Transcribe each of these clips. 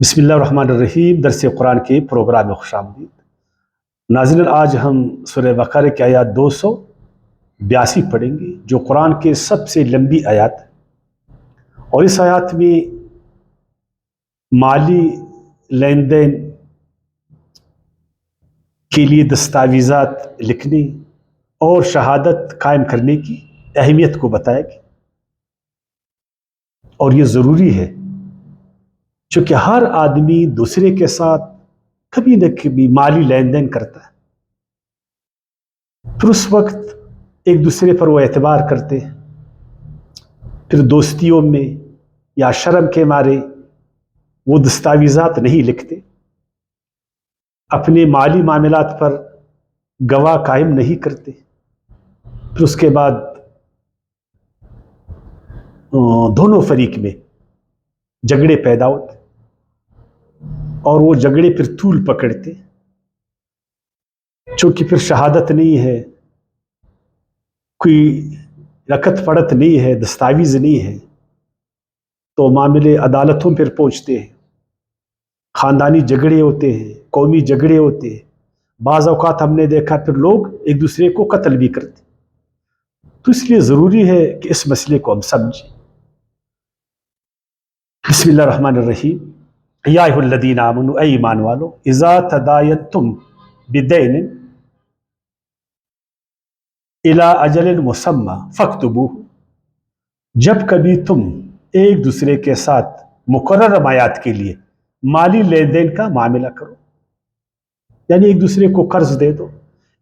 بسم اللہ الرحمن الرحیم۔ درس قرآن کے پروگرام میں خوش آمدید ناظرین۔ آج ہم سورہ بقرہ کی آیات 282 پڑھیں گے، جو قرآن کے سب سے لمبی آیات ہے، اور اس آیات میں مالی لین دین کے لیے دستاویزات لکھنے اور شہادت قائم کرنے کی اہمیت کو بتایا گیا، اور یہ ضروری ہے چونکہ ہر آدمی دوسرے کے ساتھ کبھی نہ کبھی مالی لین دین کرتا ہے، پھر اس وقت ایک دوسرے پر وہ اعتبار کرتے ہیں، پھر دوستیوں میں یا شرم کے مارے وہ دستاویزات نہیں لکھتے، اپنے مالی معاملات پر گواہ قائم نہیں کرتے، پھر اس کے بعد دونوں فریق میں جھگڑے پیدا ہوتے اور وہ جھگڑے پھر طول پکڑتے، چونکہ پھر شہادت نہیں ہے، کوئی رکت پڑت نہیں ہے، دستاویز نہیں ہے، تو معاملے عدالتوں پر پہنچتے ہیں، خاندانی جھگڑے ہوتے ہیں، قومی جھگڑے ہوتے ہیں، بعض اوقات ہم نے دیکھا پھر لوگ ایک دوسرے کو قتل بھی کرتے۔ تو اس لیے ضروری ہے کہ اس مسئلے کو ہم سمجھیں۔ بسم اللہ الرحمن الرحیم۔ یا ایھا الذین آمنوا، اے ایمان والو، اذا تداینتم بدین الی اجل مسمی فاکتبوہ، جب کبھی تم ایک دوسرے کے ساتھ مقررہ میعاد کے لیے مالی لین دین کا معاملہ کرو، یعنی ایک دوسرے کو قرض دے دو،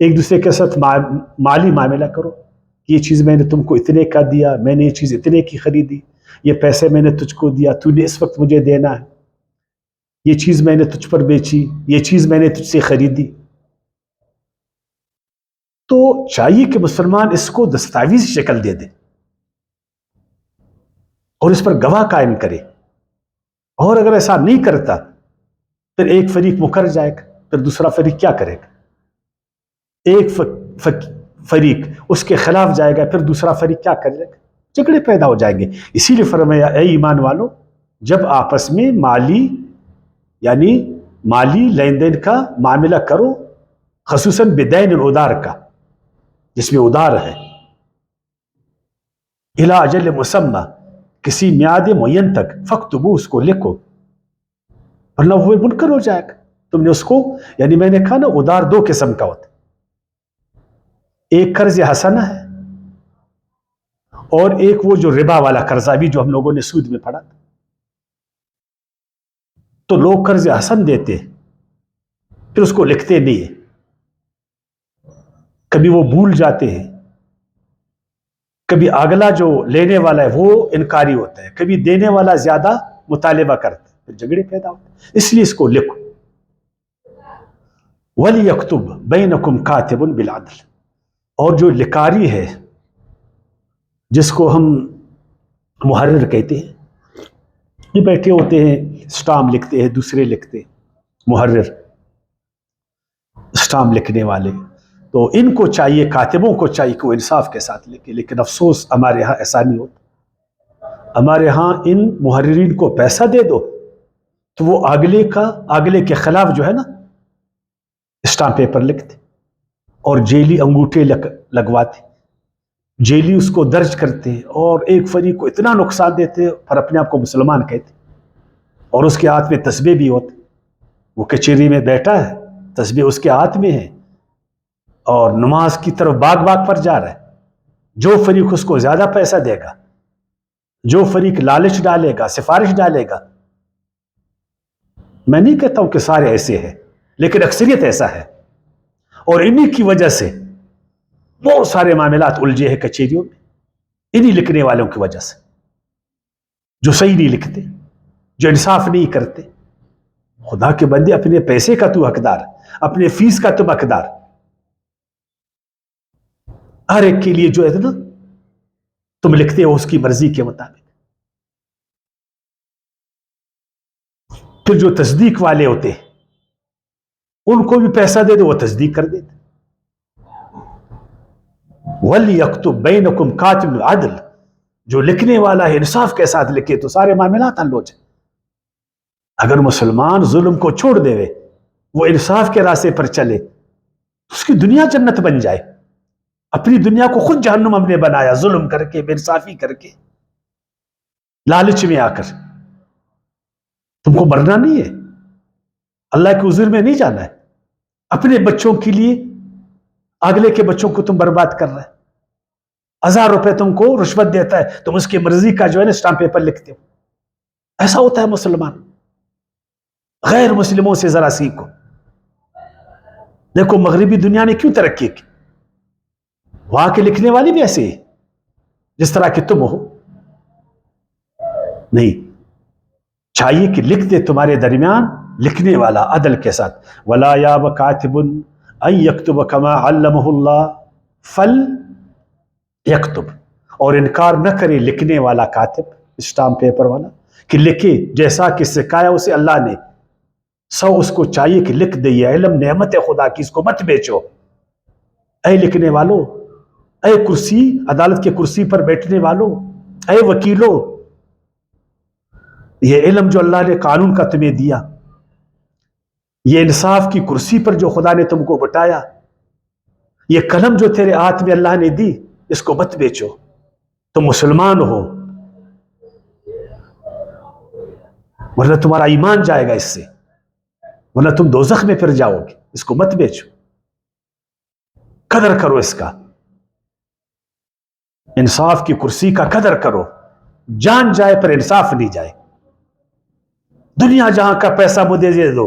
ایک دوسرے کے ساتھ مالی معاملہ کرو، یہ چیز میں نے تم کو اتنے کا دیا، میں نے یہ چیز اتنے کی خریدی، یہ پیسے میں نے تجھ کو دیا، تو نے اس وقت مجھے دینا ہے، یہ چیز میں نے تجھ پر بیچی، یہ چیز میں نے تجھ سے خریدی۔ تو چاہیے کہ مسلمان اس کو دستاویز شکل دے دے اور اس پر گواہ قائم کرے، اور اگر ایسا نہیں کرتا پھر ایک فریق مکر جائے گا، پھر دوسرا فریق کیا کرے گا؟ ایک فریق اس کے خلاف جائے گا، پھر دوسرا فریق کیا کرے گا؟ جھگڑے پیدا ہو جائیں گے۔ اسی لیے فرمایا اے ایمان والو، جب آپس میں مالی لین دین کا معاملہ کرو، خصوصاً بدین الادار کا، جس میں ادار ہے، الی اجل مسمی، کسی میعاد معین تک، فاکتبوہ، اس کو لکھو، ورنہ وہ منکر ہو جائے گا۔ تم نے اس کو، یعنی میں نے کہا نا، ادار دو قسم کا ہوتا، ایک قرض حسنہ ہے اور ایک وہ جو ربا والا قرضہ بھی جو ہم لوگوں نے سود میں پڑھا تھا۔ تو لوگ قرض حسن دیتے پھر اس کو لکھتے نہیں ہیں، کبھی وہ بھول جاتے ہیں، کبھی اگلا جو لینے والا ہے وہ انکاری ہوتا ہے، کبھی دینے والا زیادہ مطالبہ کرتا ہے، پھر جھگڑے پیدا ہوتے ہیں۔ اس لیے اس کو لکھو۔ وَلْيَكْتُبْ بَيْنَكُمْ كَاتِبٌ بِالْعَدْلِ، اور جو لکاری ہے، جس کو ہم محرر کہتے ہیں، یہ بیٹھے ہوتے ہیں، اسٹام لکھتے ہیں، دوسرے لکھتے ہیں، محرر، اسٹام لکھنے والے، تو ان کو چاہیے، کاتبوں کو چاہیے کہ وہ انصاف کے ساتھ لکھے، لیکن افسوس ہمارے ہاں ایسا نہیں ہوتا۔ ہمارے ہاں ان محررین کو پیسہ دے دو تو وہ اگلے کے خلاف جو ہے نا اسٹام پیپر لکھتے اور جیلی انگوٹھے لگواتے، جیلی اس کو درج کرتے ہیں، اور ایک فریق کو اتنا نقصان دیتے اور اپنے آپ کو مسلمان کہتے، اور اس کے ہاتھ میں تسبیح بھی ہوتے، وہ کچہری میں بیٹھا ہے، تسبیح اس کے ہاتھ میں ہے اور نماز کی طرف باغ پر جا رہا ہے۔ جو فریق اس کو زیادہ پیسہ دے گا، جو فریق لالچ ڈالے گا، سفارش ڈالے گا، میں نہیں کہتا ہوں کہ سارے ایسے ہیں، لیکن اکثریت ایسا ہے، اور انہی کی وجہ سے بہت سارے معاملات الجھے ہیں کچہریوں میں، انہی لکھنے والوں کی وجہ سے، جو صحیح نہیں لکھتے، جو انصاف نہیں کرتے۔ خدا کے بندے، اپنے پیسے کا تو حقدار، اپنے فیس کا تم حقدار، ہر ایک کے لیے جو ہے نا تم لکھتے ہو اس کی مرضی کے مطابق۔ پھر جو تصدیق والے ہوتے ہیں ان کو بھی پیسہ دے دو، وہ تصدیق کر دیتے۔ وَلْيَكْتُبْ بَيْنَكُمْ كَاتِبٌ بِالْعَدْلِ، جو لکھنے والا ہے انصاف کے ساتھ لکھے تو سارے معاملات حل ہو جائیں۔ اگر مسلمان ظلم کو چھوڑ دے وہ انصاف کے راستے پر چلے تو اس کی دنیا جنت بن جائے. اپنی دنیا کو خود جہنم ہم نے بنایا ظلم کر کے، بے انصافی کر کے، لالچ میں آ کر. تم کو مرنا نہیں ہے، اللہ کے حضور میں نہیں جانا ہے. اپنے بچوں کے لیے اگلے کے بچوں کو تم برباد کر رہے. 1000 روپے تم کو رشوت دیتا ہے، تم اس کی مرضی کا جو ہے نا اسٹامپ پیپر لکھتے ہو. ایسا ہوتا ہے مسلمان. غیر مسلموں سے ذرا سیکھو. دیکھو مغربی دنیا نے کیوں ترقی کی، وہاں کے لکھنے والی بھی ایسے ہی جس طرح کہ تم ہو. نہیں، چاہیے کہ لکھ دے تمہارے درمیان لکھنے والا عدل کے ساتھ. وَلَا يَابَ كَاتِبٌ أَن يَكْتُبَ كَمَا عَلَّمَهُ اللَّهُ فَلْيَكْتُبْ. اور انکار نہ کرے لکھنے والا کاتب، اسٹامپ پیپر والا، کہ لکھے جیسا کہ سکھایا اسے اللہ نے. سو اس کو چاہیے کہ لکھ دے. یہ علم نعمت ہے خدا کی، اس کو مت بیچو. اے لکھنے والو، اے کرسی عدالت کے کرسی پر بیٹھنے والو، اے وکیلو، یہ علم جو اللہ نے قانون کا تمہیں دیا، یہ انصاف کی کرسی پر جو خدا نے تم کو بٹایا، یہ قلم جو تیرے ہاتھ میں اللہ نے دی، اس کو مت بیچو. تم مسلمان ہو، ورنہ تمہارا ایمان جائے گا اس سے، ورنہ تم دوزخ میں پھر جاؤ گے. اس کو مت بیچو، قدر کرو اس کا. انصاف کی کرسی کا قدر کرو. جان جائے پر انصاف نہیں جائے. دنیا جہاں کا پیسہ مجھے دے دو،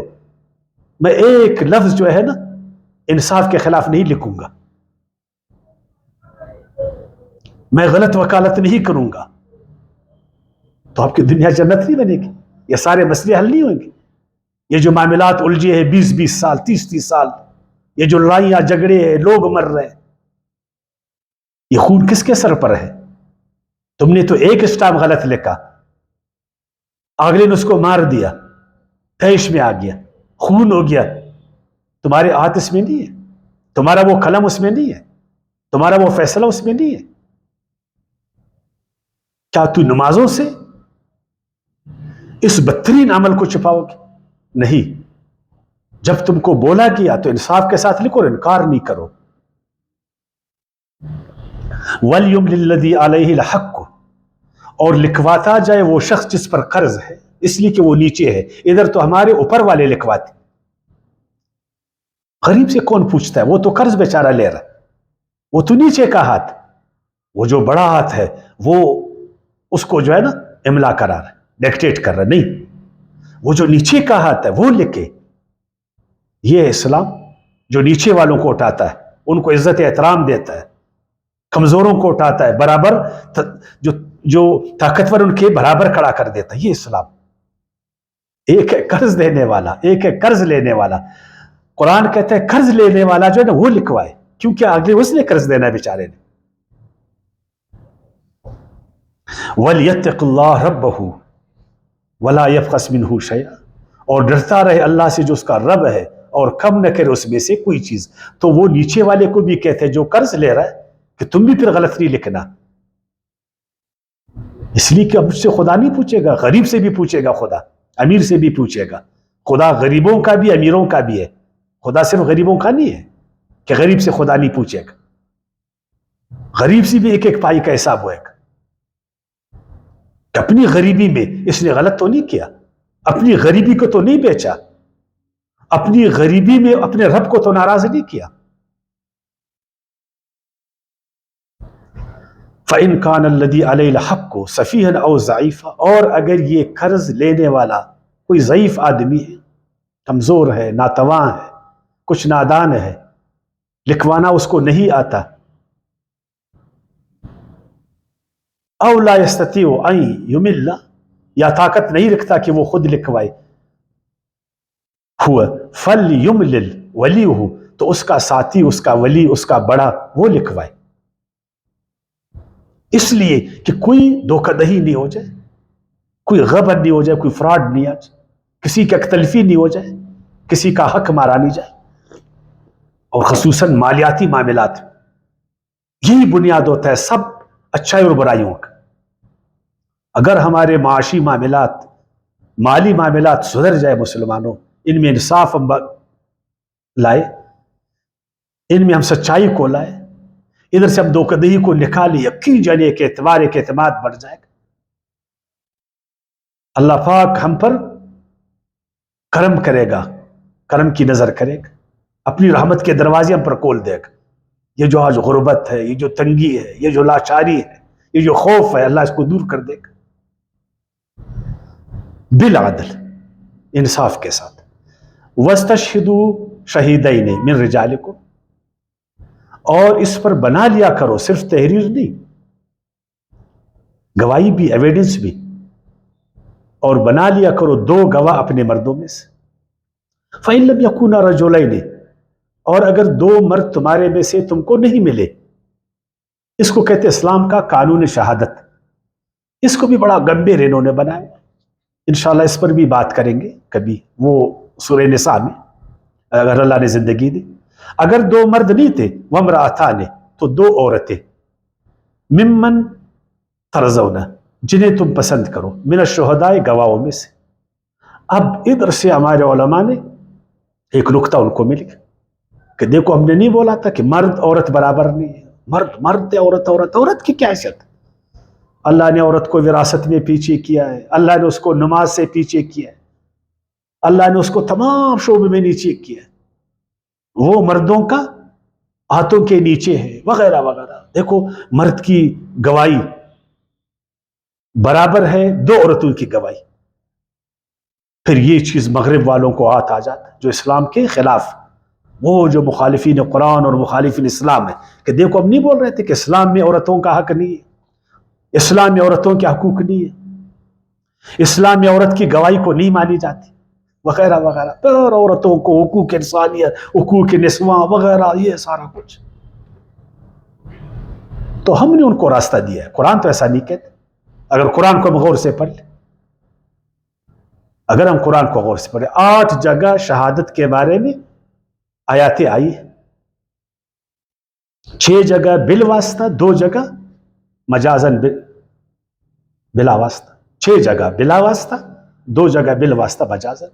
میں ایک لفظ جو ہے نا انصاف کے خلاف نہیں لکھوں گا، میں غلط وکالت نہیں کروں گا. تو آپ کی دنیا جنت نہیں بنے گی. یہ سارے مسئلے حل نہیں ہوں گے. یہ جو معاملات الجھے ہیں 20 سال 30 سال، یہ جو لڑائیاں جھگڑے ہیں، لوگ مر رہے ہیں، یہ خون کس کے سر پر ہے؟ تم نے تو ایک اسٹامپ غلط لکھا، اگلے نے اس کو مار دیا، تیش میں آ گیا، خون ہو گیا. تمہارے ہاتھ اس میں نہیں ہے، تمہارا وہ قلم اس میں نہیں ہے، تمہارا وہ فیصلہ اس میں نہیں ہے. کیا تو نمازوں سے اس بدترین عمل کو چھپاؤ گے؟ نہیں. جب تم کو بولا گیا تو انصاف کے ساتھ لکھو اور انکار نہیں کرو. وَلْيُمْلِ الَّذِي عَلَيْهِ الْحَقُّ. اور لکھواتا جائے وہ شخص جس پر قرض ہے، اس لیے کہ وہ نیچے ہے. ادھر تو ہمارے اوپر والے لکھواتے. غریب سے کون پوچھتا ہے؟ وہ تو قرض بیچارہ لے رہا ہے. وہ تو نیچے کا ہاتھ، وہ جو بڑا ہاتھ ہے وہ اس کو جو ہے نا املا کرا رہا ہے، ڈکٹیٹ کر رہا ہے. نہیں، وہ جو نیچے کا ہاتھ ہے وہ لکھے. یہ اسلام جو نیچے والوں کو اٹھاتا ہے، ان کو عزت احترام دیتا ہے، کمزوروں کو اٹھاتا ہے، برابر جو طاقتور ان کے برابر کھڑا کر دیتا ہے. یہ اسلام. ایک ہے قرض دینے والا، ایک ہے قرض لینے والا. قرآن کہتا ہے قرض لینے والا جو ہے نا وہ لکھوائے، کیونکہ آگے اس نے قرض دینا ہے بیچارے نے. وَلْيَتَّقِ اللَّهَ رَبَّهُ وَلَا يَبْخَسْ مِنْهُ شَيْئًا. اور ڈرتا رہے اللہ سے جو اس کا رب ہے، اور کم نہ کرے اس میں سے کوئی چیز. تو وہ نیچے والے کو بھی کہتے ہیں جو قرض لے رہا ہے کہ تم بھی پھر غلط نہیں لکھنا. اس لیے کہ اب مجھ سے خدا نہیں پوچھے گا، غریب سے بھی پوچھے گا خدا، امیر سے بھی پوچھے گا. خدا غریبوں کا بھی امیروں کا بھی ہے. خدا صرف غریبوں کا نہیں ہے کہ غریب سے خدا نہیں پوچھے گا. غریب سے بھی ایک ایک پائی کا حساب ہوئے گا. اپنی غریبی میں اس نے غلط تو نہیں کیا، اپنی غریبی کو تو نہیں بیچا، اپنی غریبی میں اپنے رب کو تو ناراض نہیں کیا. فَإِنْ كَانَ الَّذِي عَلَيْهِ الْحَقُّ سَفِيهًا أَوْ ضَعِيفًا. اور اگر یہ قرض لینے والا کوئی ضعیف آدمی ہے، کمزور ہے، ناتواں ہے، کچھ نادان ہے، لکھوانا اس کو نہیں آتا، او لا يستطيع ان يمل، یا طاقت نہیں رکھتا کہ وہ خود لکھوائے، ہوا فَلْيُمْلِلْ وَلِيُّهُ. تو اس کا ساتھی، اس کا ولی، اس کا بڑا وہ لکھوائے. اس لیے کہ کوئی دھوکہ دہی نہیں ہو جائے، کوئی غبن نہیں ہو جائے، کوئی فراڈ نہیں آ جائے، کسی کا تلفی نہیں ہو جائے، کسی کا حق مارا نہیں جائے. اور خصوصاً مالیاتی معاملات یہی بنیاد ہوتا ہے سب اچھائی اور برائیوں کا. اگر ہمارے معاشی معاملات مالی معاملات سدھر جائے مسلمانوں، ان میں انصاف ہم لائے، ان میں ہم سچائی کو لائے، ادھر سے ہم دوکدہی کو نکالے، یقین جانے کے اعتبار کے اعتماد بڑھ جائے گا، اللہ پاک ہم پر کرم کرے گا، کرم کی نظر کرے گا، اپنی رحمت کے دروازے ہم پر کھول دے گا۔ یہ جو آج غربت ہے، یہ جو تنگی ہے، یہ جو لاچاری ہے، یہ جو خوف ہے، اللہ اس کو دور کر دے گا بالعدل، انصاف کے ساتھ۔ وَاسْتَشْهِدُوا شَهِيدَيْنِ مِن رِجَالِكُمْ، اور اس پر بنا لیا کرو، صرف تحریر نہیں، گواہی بھی، ایویڈنس بھی، اور بنا لیا کرو 2 گواہ اپنے مردوں میں سے۔ فَإِن لَمْ يَكُونَا رَجُلَيْنِ، اور اگر 2 مرد تمہارے میں سے تم کو نہیں ملے، اس کو کہتے اسلام کا قانون شہادت، اس کو بھی بڑا گمبھیر انہوں نے بنایا، انشاءاللہ اس پر بھی بات کریں گے کبھی، وہ سورہ نساء میں، اگر اللہ نے زندگی دی۔ اگر 2 مرد نہیں تھے، وامرأتان، تو 2 عورتیں، ممن ترضون، جنہیں تم پسند کرو، من الشہداء، گواہوں میں سے۔ اب ادھر سے ہمارے علماء نے ایک نقطہ ان کو مل گیا کہ دیکھو ہم نے نہیں بولا تھا کہ مرد عورت برابر نہیں ہے، مرد مرد ہے، عورت عورت، عورت کی کیا حیثیت؟ اللہ نے عورت کو وراثت میں پیچھے کیا ہے، اللہ نے اس کو نماز سے پیچھے کیا ہے، اللہ نے اس کو تمام شعبے میں نیچے کیا ہے، وہ مردوں کا ہاتھوں کے نیچے ہے، وغیرہ وغیرہ۔ دیکھو مرد کی گواہی برابر ہے 2 عورتوں کی گواہی۔ پھر یہ چیز مغرب والوں کو ہاتھ آ جاتا ہے، جو اسلام کے خلاف، وہ جو مخالفین قرآن اور مخالفین اسلام ہے، کہ دیکھو ہم نہیں بول رہے تھے کہ اسلام میں عورتوں کا حق نہیں ہے، اسلام میں عورتوں کے حقوق نہیں ہے، اسلام میں عورت کی گواہی کو نہیں مانی جاتی، وغیرہ وغیرہ، پھر عورتوں کو حقوق انسانیت، حقوق نسواں وغیرہ، یہ سارا کچھ۔ تو ہم نے ان کو راستہ دیا ہے، قرآن تو ایسا نہیں کہتے۔ اگر قرآن کو ہم غور سے پڑھ لیں، اگر ہم قرآن کو غور سے پڑھیں، 8 جگہ شہادت کے بارے میں آیاتیں آئی ہیں، 6 جگہ بالواسطہ، 2 جگہ مجازن بلا واسطہ، 6 جگہ بلا واسطہ، 2 جگہ بالواسطہ مجازن۔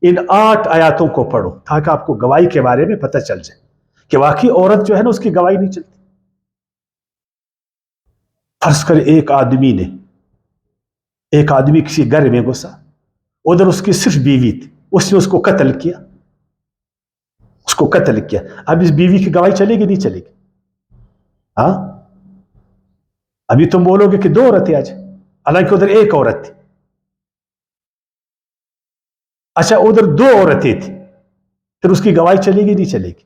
ان 8 آیاتوں کو پڑھو تاکہ آپ کو گواہی کے بارے میں پتہ چل جائے کہ واقعی عورت جو ہے نا اس کی گواہی نہیں چلتی۔ فرض کر ایک آدمی کسی گھر میں گھسا، ادھر اس کی صرف بیوی تھی، اس نے اس کو قتل کیا، اب اس بیوی کی گواہی چلے گی نہیں چلے گی؟ ہاں، ابھی تم بولو گے کہ 2 عورتیں آج، حالانکہ ادھر 1 عورت تھی۔ اچھا ادھر 2 عورتیں تھیں، پھر اس کی گواہی چلے گی نہیں چلے گی؟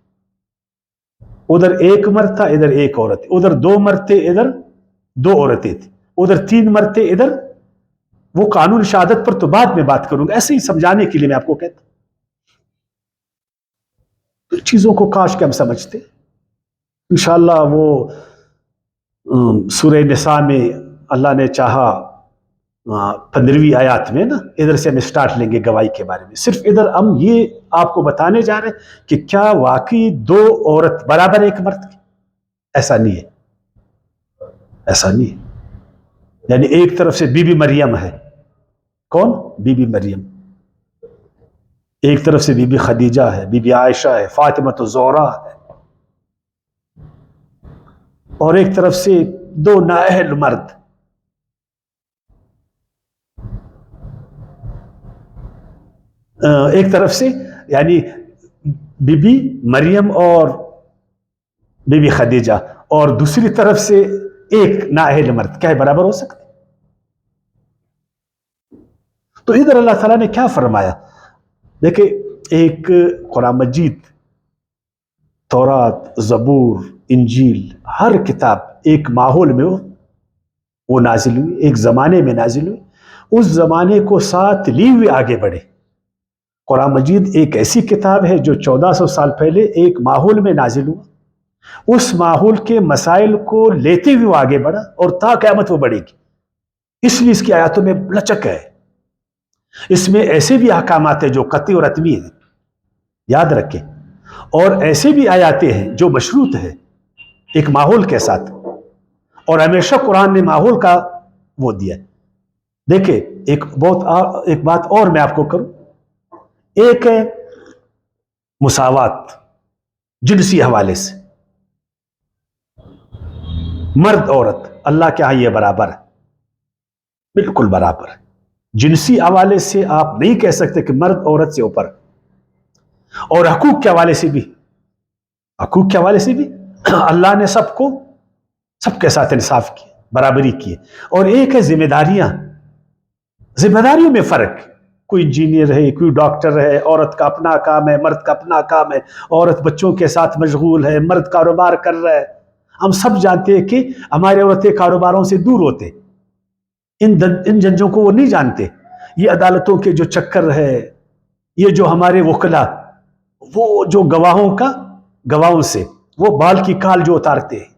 ادھر 1 مرد تھا، ادھر 1 عورت تھی، ادھر 2 مرد تھے، ادھر 2 عورتیں تھیں، ادھر 3 مرد تھے، ادھر۔ وہ قانون شہادت پر تو بعد میں بات کروں گا، ایسے ہی سمجھانے کے لیے میں آپ کو کہتا ہوں، چیزوں کو کاش کہ ہم سمجھتے۔ انشاءاللہ وہ سورہ نساء میں اللہ نے چاہا 15ویں آیات میں نا، ادھر سے ہم اسٹارٹ لیں گے گواہی کے بارے میں۔ صرف ادھر ہم یہ آپ کو بتانے جا رہے ہیں کہ کیا واقعی 2 عورت برابر 1 مرد کی؟ ایسا نہیں ہے، ایسا نہیں ہے۔ یعنی ایک طرف سے بی بی مریم ہے، کون؟ بی بی مریم، ایک طرف سے بی بی خدیجہ ہے، بی بی عائشہ ہے، فاطمہ الزہرا ہے، اور ایک طرف سے 2 نااہل مرد، ایک طرف سے یعنی بی بی مریم اور بی بی خدیجہ، اور دوسری طرف سے 1 نااہل مرد، کیا ہے برابر ہو سکتے؟ تو ادھر اللہ تعالیٰ نے کیا فرمایا؟ دیکھیں، ایک قرآن مجید، تورات، زبور، انجیل، ہر کتاب ایک ماحول میں وہ نازل ہوئی، ایک زمانے میں نازل ہوئی، اس زمانے کو ساتھ لی ہوئے آگے بڑھے۔ قرآن مجید ایک ایسی کتاب ہے جو 1400 سال پہلے ایک ماحول میں نازل ہوا، اس ماحول کے مسائل کو لیتے ہوئے وہ آگے بڑھا، اور تا قیامت وہ بڑھے گی۔ اس لیے اس کی آیاتوں میں لچک ہے، اس میں ایسے بھی احکامات ہیں جو قطعی اور حتمی ہیں، یاد رکھیں، اور ایسے بھی آیاتیں ہیں جو مشروط ہے ایک ماحول کے ساتھ، اور ہمیشہ قرآن نے ماحول کا وہ دیا۔ دیکھیں، ایک بات اور میں آپ کو کروں. ایک ہے مساوات جنسی حوالے سے. مرد عورت اللہ کے ہاں یہ برابر ہے, بالکل برابر ہے. جنسی حوالے سے آپ نہیں کہہ سکتے کہ مرد عورت سے اوپر. اور حقوق کے حوالے سے بھی اللہ نے سب کے ساتھ انصاف کیا, برابری کی. اور ایک ہے ذمہ داریوں میں فرق. کوئی انجینئر ہے, کوئی ڈاکٹر ہے, عورت کا اپنا کام ہے, مرد کا اپنا کام ہے. عورت بچوں کے ساتھ مشغول ہے, مرد کاروبار کر رہا ہے. ہم سب جانتے ہیں کہ ہمارے عورتیں کاروباروں سے دور ہوتے. ان جنجوں کو وہ نہیں جانتے. یہ عدالتوں کے جو چکر ہے, یہ جو ہمارے وکلا, وہ جو گواہوں سے وہ بال کی کال جو اتارتے ہیں,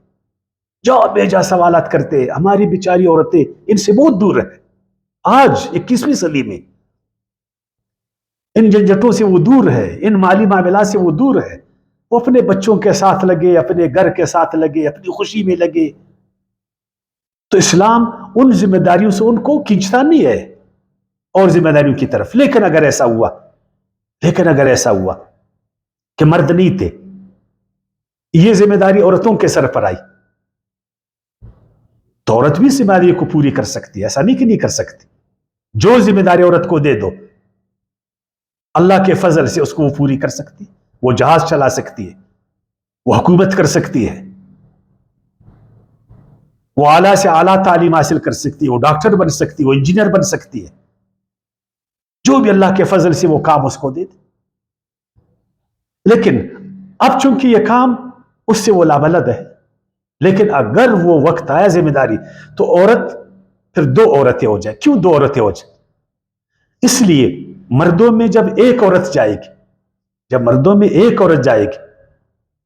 جو بیجا سوالات کرتے ہیں, ہماری بیچاری عورتیں ان سے بہت دور ہیں. آج 21ویں صدی میں ان جھنجھٹوں سے وہ دور ہے, ان مالی معاملات سے وہ دور ہے. وہ اپنے بچوں کے ساتھ لگے, اپنے گھر کے ساتھ لگے, اپنی خوشی میں لگے. تو اسلام ان ذمہ داریوں سے ان کو کھینچتا نہیں ہے اور ذمہ داریوں کی طرف. لیکن اگر ایسا ہوا کہ مرد نہیں تھے, یہ ذمہ داری عورتوں کے سر پر آئی, تو عورت بھی ذمہ داری کو پوری کر سکتی ہے. ایسا نہیں کہ نہیں کر سکتی. جو ذمہ داری عورت کو دے دو, اللہ کے فضل سے اس کو وہ پوری کر سکتی. وہ جہاز چلا سکتی ہے, وہ حکومت کر سکتی ہے, وہ اعلیٰ سے اعلیٰ تعلیم حاصل کر سکتی ہے, وہ ڈاکٹر بن سکتی ہے, وہ انجینئر بن سکتی ہے. جو بھی اللہ کے فضل سے وہ کام اس کو دے دے. لیکن اب چونکہ یہ کام اس سے وہ لابلد ہے, لیکن اگر وہ وقت آیا ذمہ داری, تو عورت پھر 2 عورتیں ہو جائے. کیوں 2 عورتیں ہو جائے؟ اس لیے مردوں میں جب ایک عورت جائے گی,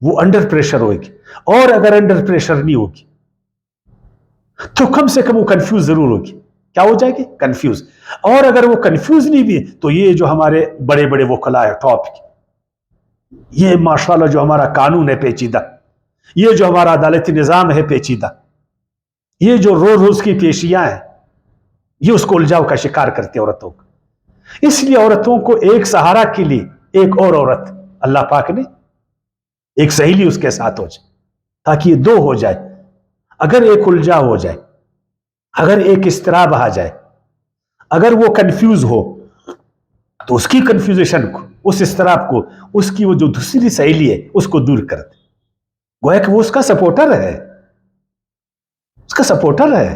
وہ انڈر پریشر ہوئے گی. اور اگر انڈر پریشر نہیں ہوگی تو کم سے کم وہ کنفیوز ضرور ہوگی. کیا ہو جائے گی؟ کنفیوز. اور اگر وہ کنفیوز نہیں بھی, تو یہ جو ہمارے بڑے بڑے وکلا ہے ٹاپ کی, یہ ماشاءاللہ جو ہمارا قانون ہے پیچیدہ, یہ جو ہمارا عدالتی نظام ہے پیچیدہ, یہ جو روز کی پیشیاں ہیں, یہ اس کو الجھاؤ کا شکار کرتے عورتوں کو. اس لیے عورتوں کو ایک سہارا کے لیے ایک اور عورت اللہ پاک نے ایک سہیلی اس کے ساتھ ہو جائے, تاکہ یہ 2 ہو جائے. اگر ایک الجھا ہو جائے, اگر ایک اضطراب آ جائے, اگر وہ کنفیوز ہو, تو اس کی کنفیوزیشن کو, اس اضطراب کو, اس کی وہ جو دوسری سہیلی ہے اس کو دور کر دے. گویا کہ وہ اس کا سپورٹر ہے,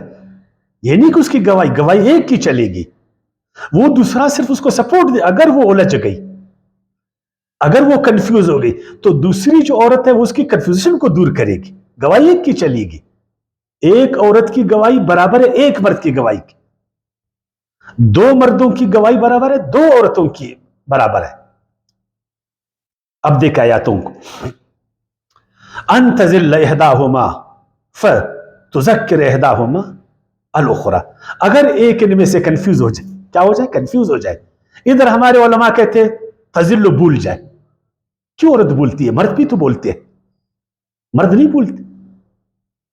یہ نہیں کہ اس کی گواہی ایک کی چلے گی. وہ دوسرا صرف اس کو سپورٹ دے. اگر وہ الجھ گئی, اگر وہ کنفیوز ہو گئی, تو دوسری جو عورت ہے وہ اس کی کنفیوژن کو دور کرے گی. گواہی ایک کی چلے گی. ایک عورت کی گواہی برابر ہے ایک مرد کی گواہی کی. 2 مردوں کی گواہی برابر ہے 2 عورتوں کی برابر ہے. اب دیکھ آیاتوں کو. ان تزل احداہما فتذکر احداہما الاخری. اگر ایک ان میں سے کنفیوز ہو جائے, کیا ہو جائے؟ کنفیوز ہو جائے. ادھر ہمارے علماء کہتے ہیں تزل بھول جائے. کیوں عورت بھولتی ہے؟ مرد بھی تو بولتے ہیں. مرد نہیں بھولتے.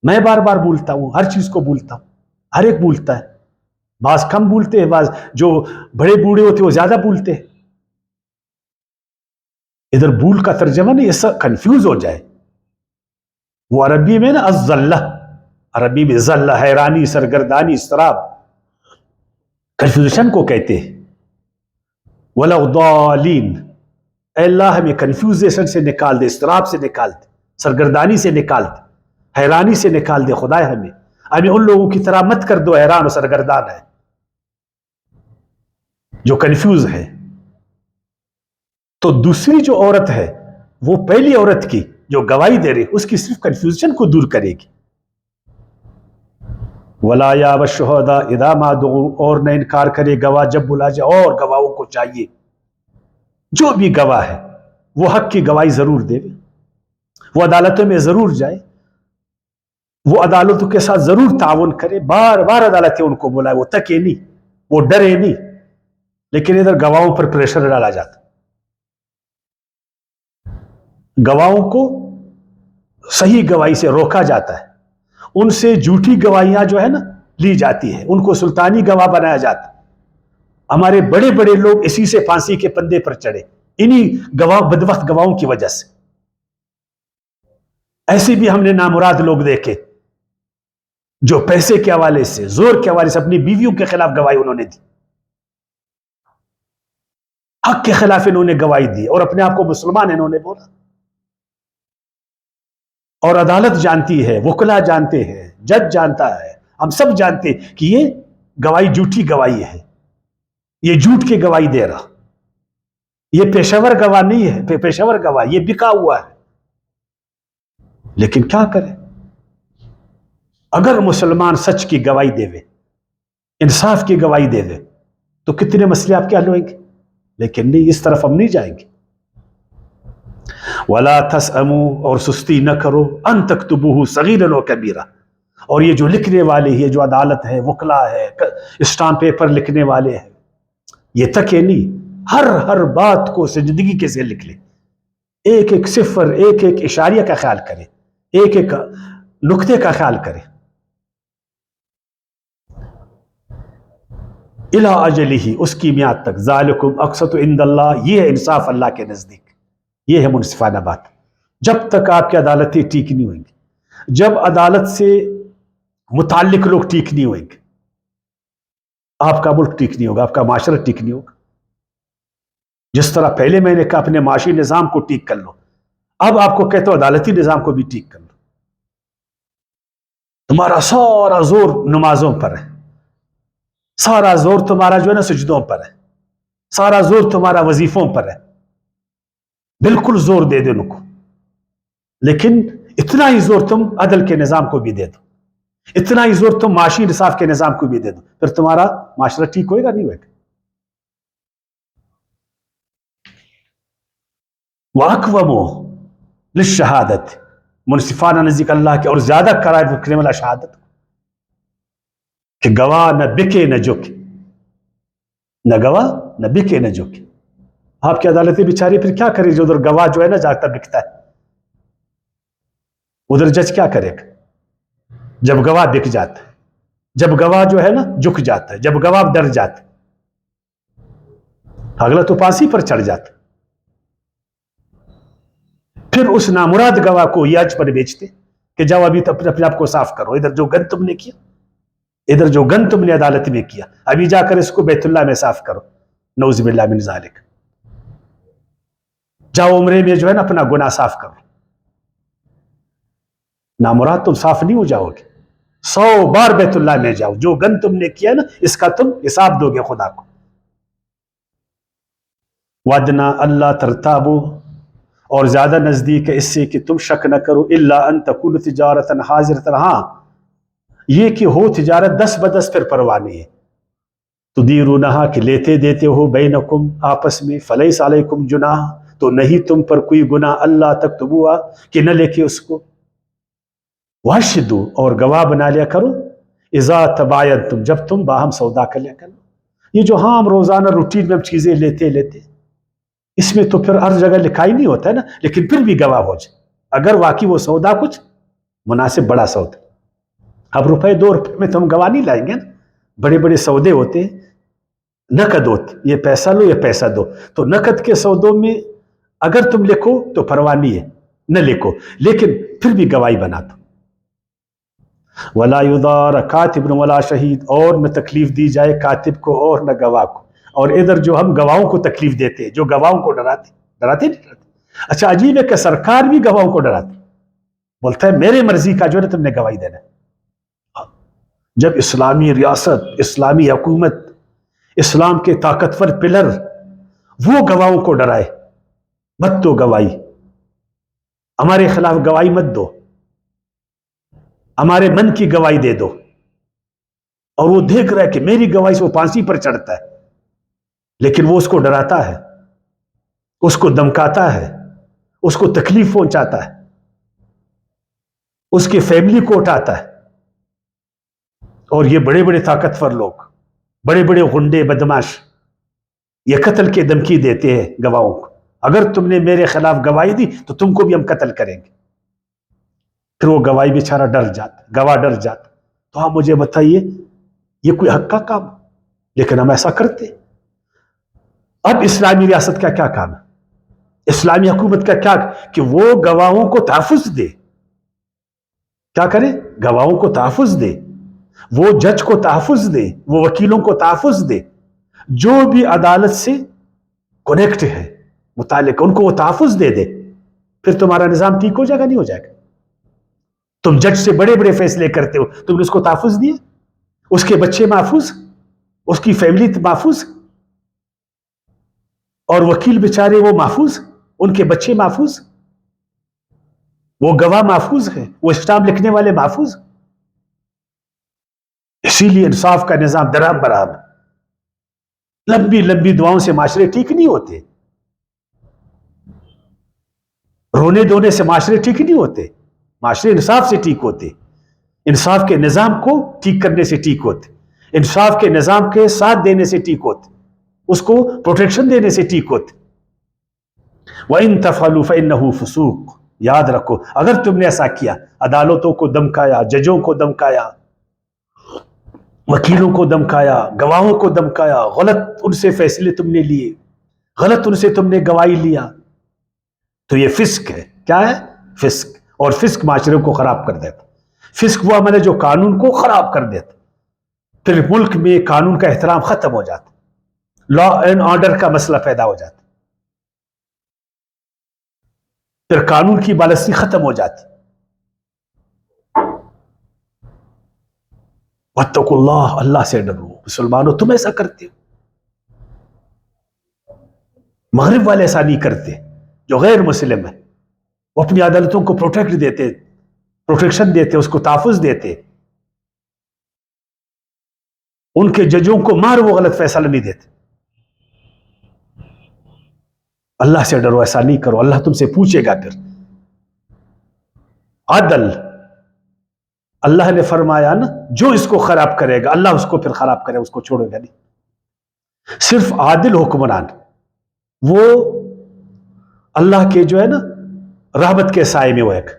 میں بار بار بھولتا ہوں, ہر چیز کو بھولتا ہوں, ہر ایک بھولتا ہے. بعض کم بھولتے ہیں, بعض جو بڑے بوڑھے ہوتے ہیں وہ زیادہ بھولتے ہیں. ادھر بھول کا ترجمہ نہیں, ایسا کنفیوز ہو جائے. وہ عربی میں نا الزلہ, عربی میں زلہ حیرانی, سرگردانی, اضطراب, کنفیوژن کو کہتے ہیں. وَلَوْ ضَالِينَ, اے اللہ ہمیں کنفیوزیشن سے نکال دے, اضطراب سے نکال دے, سرگردانی سے نکال دے, حیرانی سے نکال دے. خدائے ہمیں ان لوگوں کی طرح مت کر دو حیران و سرگردان ہے, جو کنفیوز ہے. تو دوسری جو عورت ہے وہ پہلی عورت کی جو گواہی دے رہی, اس کی صرف کنفیوژن کو دور کرے گی. وَلَا يَأْبَ الشُّهَدَاءُ إِذَا مَا دُعُوا, اور نہ انکار کرے گواہ جب بلا جائے. اور گواہوں کو چاہیے, جو بھی گواہ ہے وہ حق کی گواہی ضرور دے, وہ عدالتوں میں ضرور جائے, وہ عدالتوں کے ساتھ ضرور تعاون کرے. بار بار عدالتیں ان کو بلائے, وہ تکے نہیں, وہ ڈرے نہیں. لیکن ادھر گواہوں پر پریشر ڈالا جاتا, گواہوں کو صحیح گواہی سے روکا جاتا ہے, ان سے جھوٹی گواہیاں جو ہے نا لی جاتی ہے, ان کو سلطانی گواہ بنایا جاتا ہے. ہمارے بڑے بڑے لوگ اسی سے پھانسی کے پندے پر چڑھے، انہی بدبخت گواہوں کی وجہ سے۔ ایسے بھی ہم نے نامراد لوگ دیکھے جو پیسے کے حوالے سے، زور کے حوالے سے اپنی بیویوں کے خلاف گواہی انہوں نے دی، حق کے خلاف انہوں نے گواہی دی، اور اپنے آپ کو مسلمان انہوں نے بولا۔ اور عدالت جانتی ہے، وکلا جانتے ہیں، جج جانتا ہے، ہم سب جانتے ہیں کہ یہ گواہی جھوٹی گواہی ہے، یہ جھوٹ کی گواہی دے رہا، یہ پیشاور گواہ نہیں ہے، پیشاور گواہ، یہ بکا ہوا ہے۔ لیکن کیا کرے، اگر مسلمان سچ کی گواہی دے وے، انصاف کی گواہی دے دے، تو کتنے مسئلے آپ کے حل ہوئیں گے۔ لیکن نہیں، اس طرف ہم نہیں جائیں گے۔ وَلَا تَسْأَمُوا، اور سستی نہ کرو، أَن تَكْتُبُوهُ صَغِيرًا وَكَبِيرًا، اور یہ جو لکھنے والے، یہ جو عدالت ہے، وکلا ہے، اسٹامپ پیپر لکھنے والے ہیں، یہ تک نہیں، ہر بات کو سنجیدگی کے سے لکھ لیں، ایک ایک صفر، ایک ایک اشاریہ کا خیال کریں، ایک ایک نقطے کا خیال کریں۔ اِلَىٰ أَجَلِهِ، اس کی میعاد تک، ذَلِكُمْ أَقْسَطُ عِندَ اللَّهِ، یہ ہے انصاف اللہ کے نزدیک، یہ ہے منصفانہ بات۔ جب تک آپ کی عدالتیں ٹھیک نہیں ہوئیں گی، جب عدالت سے متعلق لوگ ٹھیک نہیں ہوئیں گے، آپ کا ملک ٹھیک نہیں ہوگا، آپ کا معاشرہ ٹھیک نہیں ہوگا۔ جس طرح پہلے میں نے کہا اپنے معاشی نظام کو ٹھیک کر لو، اب آپ کو کہتا ہوں عدالتی نظام کو بھی ٹھیک کر لو۔ تمہارا سارا زور نمازوں پر ہے، سارا زور تمہارا جو ہے نا سجدوں پر ہے، سارا زور تمہارا وظیفوں پر ہے، بالکل زور دے دو ان کو، لیکن اتنا ہی زور تم عدل کے نظام کو بھی دے دو، اتنا ہی زور تم معاشی انصاف کے نظام کو بھی دے دو، پھر تمہارا معاشرہ ٹھیک ہوئے گا نہیں ہوئے گا۔ وَأَقْوَمُ لِلشَّهَادَةِ، منصفانہ نزدیک اللہ کے، اور زیادہ قرار رکھنے والا شہادت، کہ گواہ نہ بکے نہ جھکے، نہ گواہ نہ بکے نہ جھکے۔ آپ کی عدالتیں بیچاری پھر کیا کرے، جو ادھر گواہ جو ہے نا جاتا بکتا ہے، ادھر جج کیا کرے گا جب گواہ بک جاتا ہے، جب گواہ جو ہے نا جھک جاتا ہے، جب گواہ ڈر جاتا ہے، اگلا تو پھانسی پر چڑھ جاتا، پھر اس نامراد گواہ کو یاج پر بیچتے کہ جاؤ ابھی اپنے آپ کو صاف کرو، ادھر جو گند تم نے کیا، ادھر جو گند تم نے عدالت میں کیا، ابھی جا کر اس کو بیت اللہ میں صاف کرو، نعوذ باللہ من ذالک، جاؤ عمرے میں جو ہے نا اپنا گناہ صاف کرو۔ نامراد تم صاف نہیں ہو جاؤ گے، 100 بار بیت اللہ میں جاؤ، جو گند تم نے کیا نا اس کا تم حساب دو گے خدا کو۔ وَدْنَا اللہ ترتابو، اور زیادہ نزدیک ہے اس سے کہ تم شک نہ کرو، الا ان تکون تجارتاً حاضرتاً، ہاں یہ کہ ہو تجارت 10 بدس، پھر پرواہ نہیں ہے، تدیرونہا کہ لیتے دیتے ہو، بینکم آپس میں، فلیس علیکم جناح تو نہیں تم پر کوئی گناہ، اللہ تکتبوہا کہ نہ لکھے اس کو، واشہدوا اور گواہ بنا لیا کرو، اذا تباینتم جب تم باہم سودا کر لیا کرو۔ یہ جو ہم روزانہ روٹین میں ہم چیزیں لیتے اس میں تو پھر ہر جگہ لکھائی نہیں ہوتا ہے نا، لیکن پھر بھی گواہ ہو جائے اگر واقعی وہ سودا کچھ مناسب بڑا سودا۔ اب روپے 2 روپے میں تو ہم گواہ نہیں لائیں گے نا، بڑے بڑے سودے ہوتے ہیں، نقد ہوتے، یہ پیسہ لو یا پیسہ دو، تو نقد کے سودوں میں اگر تم لکھو تو پرواہ نہیں ہے، نہ لکھو، لیکن پھر بھی گواہی بنا دو۔ ولا یضار کاتب ولا شہید، اور نہ تکلیف دی جائے کاتب کو اور نہ گواہ کو۔ اور ادھر جو ہم گواہوں کو تکلیف دیتے ہیں، جو گواہوں کو ڈراتے نہیں۔ اچھا عجیب ہے کہ سرکار بھی گواہوں کو ڈراتی، بولتا ہے میرے مرضی کا جو ہے تم نے گواہی دینا ہے۔ جب اسلامی ریاست، اسلامی حکومت، اسلام کے طاقتور پلر وہ گواہوں کو ڈرائے، مت دو گواہی، ہمارے خلاف گواہی مت دو، ہمارے من کی گواہی دے دو، اور وہ دیکھ رہا ہے کہ میری گواہی سے وہ پھانسی پر چڑھتا ہے، لیکن وہ اس کو ڈراتا ہے، اس کو دمکاتا ہے، اس کو تکلیف پہنچاتا ہے، اس کی فیملی کو اٹھاتا ہے۔ اور یہ بڑے بڑے طاقتور لوگ، بڑے بڑے غنڈے بدماش، یہ قتل کی دھمکی دیتے ہیں گواہوں کو، اگر تم نے میرے خلاف گواہی دی تو تم کو بھی ہم قتل کریں گے۔ پھر وہ گواہی بیچارہ ڈر جاتا، گواہ ڈر جاتا، تو آپ مجھے بتائیے یہ کوئی حق کا کام؟ لیکن ہم ایسا کرتے، اب اسلامی ریاست کا کیا کام ہے؟ اسلامی حکومت کا کیا کہ وہ گواہوں کو تحفظ دے. کیا کرے؟ گواہوں کو تحفظ دے، وہ جج کو تحفظ دے، وہ وکیلوں کو تحفظ دے، جو بھی عدالت سے کنیکٹ ہے متعلق ان کو وہ تحفظ دے دے. پھر تمہارا نظام ٹھیک ہو جائے گا؟ نہیں ہو جائے گا. تم جج سے بڑے بڑے فیصلے کرتے ہو، تم نے اس کو تحفظ دیے، اس کے بچے محفوظ، اس کی فیملی محفوظ، اور وکیل بیچارے وہ محفوظ، ان کے بچے محفوظ، وہ گواہ محفوظ ہیں، وہ اسٹامپ لکھنے والے محفوظ. اسی لیے انصاف کا نظام درہم برہم. لمبی لمبی دعاؤں سے معاشرے ٹھیک نہیں ہوتے، رونے دھونے سے معاشرے ٹھیک نہیں ہوتے. معاشرے انصاف سے ٹھیک ہوتے، انصاف کے نظام کو ٹھیک کرنے سے ٹھیک ہوتے، انصاف کے نظام کے ساتھ دینے سے ٹھیک ہوتے، اس کو پروٹیکشن دینے سے ٹھیک ہوتے. وَإِن تَفْعَلُوا فَإِنَّهُ فُسُوقٌ. یاد رکھو اگر تم نے ایسا کیا، عدالتوں کو دمکایا، ججوں کو دمکایا، وکیلوں کو دمکایا، گواہوں کو دمکایا، غلط ان سے فیصلے تم نے لیے، غلط ان سے تم نے گواہی لیا، تو یہ فسق ہے. کیا ہے؟ فسق. اور فسق معاشرے کو خراب کر دیتا. فسق وہ عمل ہے جو قانون کو خراب کر دیتا. پھر ملک میں قانون کا احترام ختم ہو جاتا، لا اینڈ آرڈر کا مسئلہ پیدا ہو جاتا، پھر قانون کی بالادستی ختم ہو جاتی. واتقوا اللہ، اللہ سے ڈرو. مسلمانوں تم ایسا کرتے ہو، مغرب والے ایسا نہیں کرتے. جو غیر مسلم ہے وہ اپنی عدالتوں کو پروٹیکٹ دیتے، پروٹیکشن دیتے، اس کو تحفظ دیتے. ان کے ججوں کو مار وہ غلط فیصلہ نہیں دیتے. اللہ سے ڈرو، ایسا نہیں کرو، اللہ تم سے پوچھے گا. پھر عدل، اللہ نے فرمایا نا جو اس کو خراب کرے گا اللہ اس کو پھر خراب کرے، اس کو چھوڑے گا نہیں. صرف عادل حکمران وہ اللہ کے جو ہے نا رحمت کے سائے میں وہ ایک،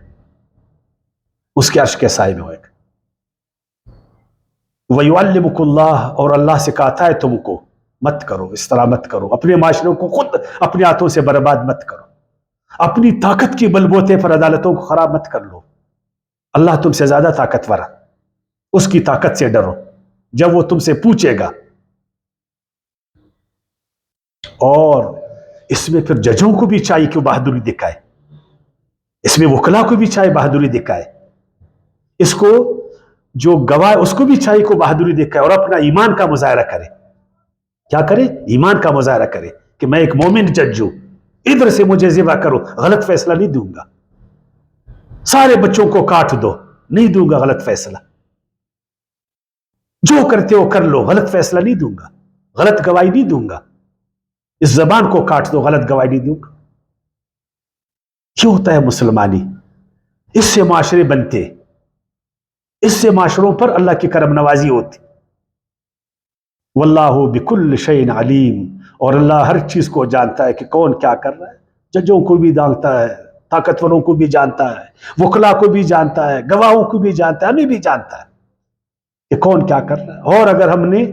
اس کے عرش کے سائے میں وہ ایک. وَيُعَلِّمُكُ اللَّهُ، اور اللہ سکھاتا ہے تم کو مت کرو، اس طرح مت کرو، اپنے معاشروں کو خود اپنے ہاتھوں سے برباد مت کرو، اپنی طاقت کی بلبوتے پر عدالتوں کو خراب مت کر لو. اللہ تم سے زیادہ طاقتور ہے، اس کی طاقت سے ڈرو جب وہ تم سے پوچھے گا. اور اس میں پھر ججوں کو بھی چاہیے کہ وہ بہادری دکھائے، اس میں وکلا کو بھی چاہیے بہادری دکھائے، اس کو جو گواہ اس کو بھی چاہیے کہ بہادری دکھائے اور اپنا ایمان کا مظاہرہ کرے. کیا کرے؟ ایمان کا مظاہرہ کرے کہ میں ایک مومن جج ہوں، ادھر سے مجھے ذبح کرو، غلط فیصلہ نہیں دوں گا. سارے بچوں کو کاٹ دو، نہیں دوں گا غلط فیصلہ. جو کرتے ہو کر لو، غلط فیصلہ نہیں دوں گا، غلط گواہی نہیں دوں گا. اس زبان کو کاٹ دو، غلط گواہی نہیں دوں گا. کیوں ہوتا ہے مسلمانی؟ اس سے معاشرے بنتے، اس سے معاشروں پر اللہ کی کرم نوازی ہوتی. واللہ بکل شیء علیم، اور اللہ ہر چیز کو جانتا ہے کہ کون کیا کر رہا ہے. ججوں کو بھی جانتا ہے، طاقتوروں کو بھی جانتا ہے، وکلا کو بھی جانتا ہے، گواہوں کو بھی جانتا ہے، ہمیں بھی جانتا ہے کہ کون کیا کر رہا ہے. اور اگر ہم نے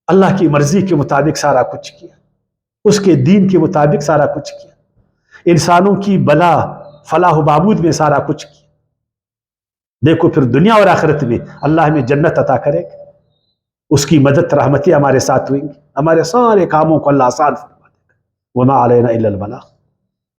اللہ کی مرضی کے مطابق سارا کچھ کیا، اس کے دین کے مطابق سارا کچھ کیا، انسانوں کی بلا فلاح و بہبود میں سارا کچھ کیا، دیکھو پھر دنیا اور آخرت میں اللہ ہمیں جنت عطا کرے گا، اس کی مدد رحمتیں ہمارے ساتھ ہوئیں گی، ہمارے سارے کاموں کو اللہ آسان فرما دے گا. وما علینا الا البلاغ.